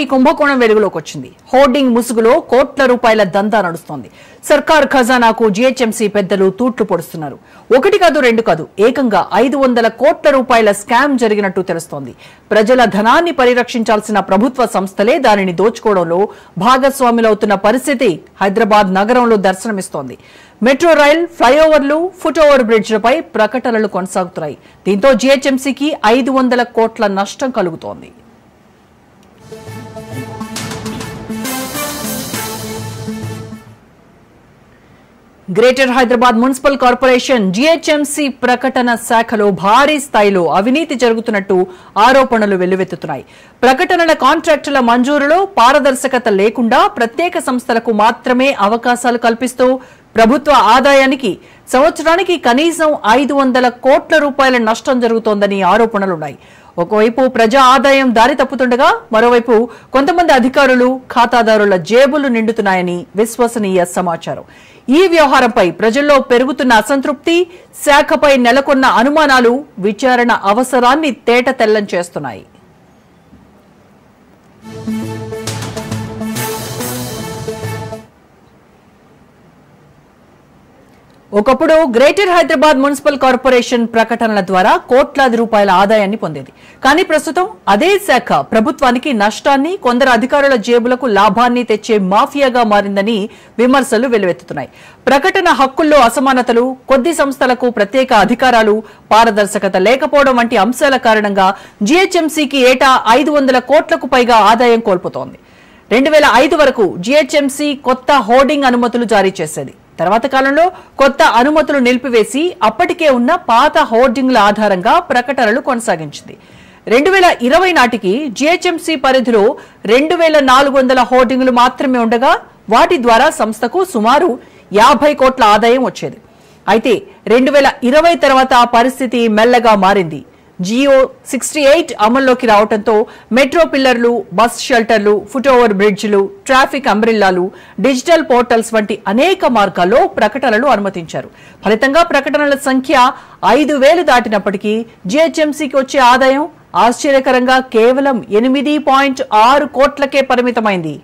ఈ కుంభకోణం వెలుగులోకి వచ్చింది. హోర్డింగ్ ముసుగులో కోట్ల రూపాయల దందా నడుస్తోంది. సర్కార్ ఖజానాకు జీహెచ్ఎంసీ పెద్దలు తూట్లు పొడుస్తున్నారు. ఒకటి కాదు రెండు కాదు, ఏకంగా 500 కోట్ల రూపాయల స్కామ్ జరిగినట్టు తెలుస్తోంది. ప్రజల ధనాన్ని పరిరక్షించాల్సిన ప్రభుత్వ సంస్థలే దానిని దోచుకోవడంలో భాగస్వాములవుతున్న పరిస్థితి హైదరాబాద్ నగరంలో దర్శనమిస్తోంది. మెట్రో రైల్, ఫ్లైఓవర్లు, ఫుట్ ఓవర్ బ్రిడ్జ్లపై ప్రకటనలు కొనసాగుతున్నాయి. దీంతో జీహెచ్ఎంసీకి 500 కోట్ల నష్టం కలుగుతోంది. Greater Hyderabad municipal corporation GHMC ప్రకటన శాఖలో భారీ స్థాయిలో అవినీతి జరుగుతున్నట్టు ఆరోపణలు వెల్లువెత్తుతున్నాయి. ప్రకటనల కాంట్రాక్టుల మంజూరులో పారదర్శకత లేకుండా ప్రత్యేక సంస్థలకు మాత్రమే అవకాశాలు కల్పిస్తూ ప్రభుత్వ ఆదాయానికి సంవత్సరానికి కనీసం 500 కోట్ల రూపాయల నష్టం జరుగుతోందని ఆరోపణలున్నాయి. ఒకవైపు ప్రజా ఆదాయం దారి తప్పుతుండగా మరోవైపు కొంతమంది అధికారులు, ఖాతాదారుల జేబులు నిండుతున్నాయని విశ్వసనీయ సమాచారం. ఈ వ్యవహారంపై ప్రజల్లో పెరుగుతున్న అసంతృప్తి, శాఖపై నెలకొన్న అనుమానాలు విచారణ అవసరాన్ని తేటతెల్లం చేస్తున్నాయి. ఒకప్పుడు గ్రేటర్ హైదరాబాద్ మున్సిపల్ కార్పొరేషన్ ప్రకటనల ద్వారా కోట్లాది రూపాయల ఆదాయాన్ని పొందేది. కానీ ప్రస్తుతం అదే శాఖ ప్రభుత్వానికి నష్టాన్ని, కొందరు అధికారుల జేబులకు లాభాన్ని తెచ్చే మాఫియాగా మారిందని విమర్శలు వెల్లువెత్తుతున్నాయి. ప్రకటన హక్కుల్లో అసమానతలు, కొద్ది సంస్థలకు ప్రత్యేక అధికారాలు, పారదర్శకత లేకపోవడం వంటి అంశాల కారణంగా జీహెచ్ఎంసీకి ఏటా 500 కోట్లకు పైగా ఆదాయం కోల్పోతోంది. 2005 వరకు జీహెచ్ఎంసీ కొత్త హోర్డింగ్ అనుమతులు జారీ చేసేది. తర్వాత కాలంలో కొత్త అనుమతులు నిలిపివేసి అప్పటికే ఉన్న పాత హోర్డింగ్ల ఆధారంగా ప్రకటనలు కొనసాగించింది. 2020 నాటికి జీహెచ్ఎంసీ పరిధిలో 2400 హోర్డింగ్లు మాత్రమే ఉండగా వాటి ద్వారా సంస్థకు సుమారు 50 కోట్ల ఆదాయం వచ్చేది. అయితే 2020 తర్వాత ఆ పరిస్థితి మెల్లగా మారింది. జియో 68 అమల్లోకి రావడంతో మెట్రో పిల్లర్లు, బస్ షెల్టర్లు, ఫుట్ ఓవర్ బ్రిడ్జ్లు, ట్రాఫిక్ అంబ్రిల్లాలు, డిజిటల్ పోర్టల్స్ వంటి అనేక మార్గాల్లో ప్రకటనలు అనుమతించారు. ఫలితంగా ప్రకటనల సంఖ్య 5000 దాటినప్పటికీ జీహెచ్ఎంసీకి వచ్చే ఆదాయం ఆశ్చర్యకరంగా కేవలం 8.6 కోట్లకే పరిమితమైంది.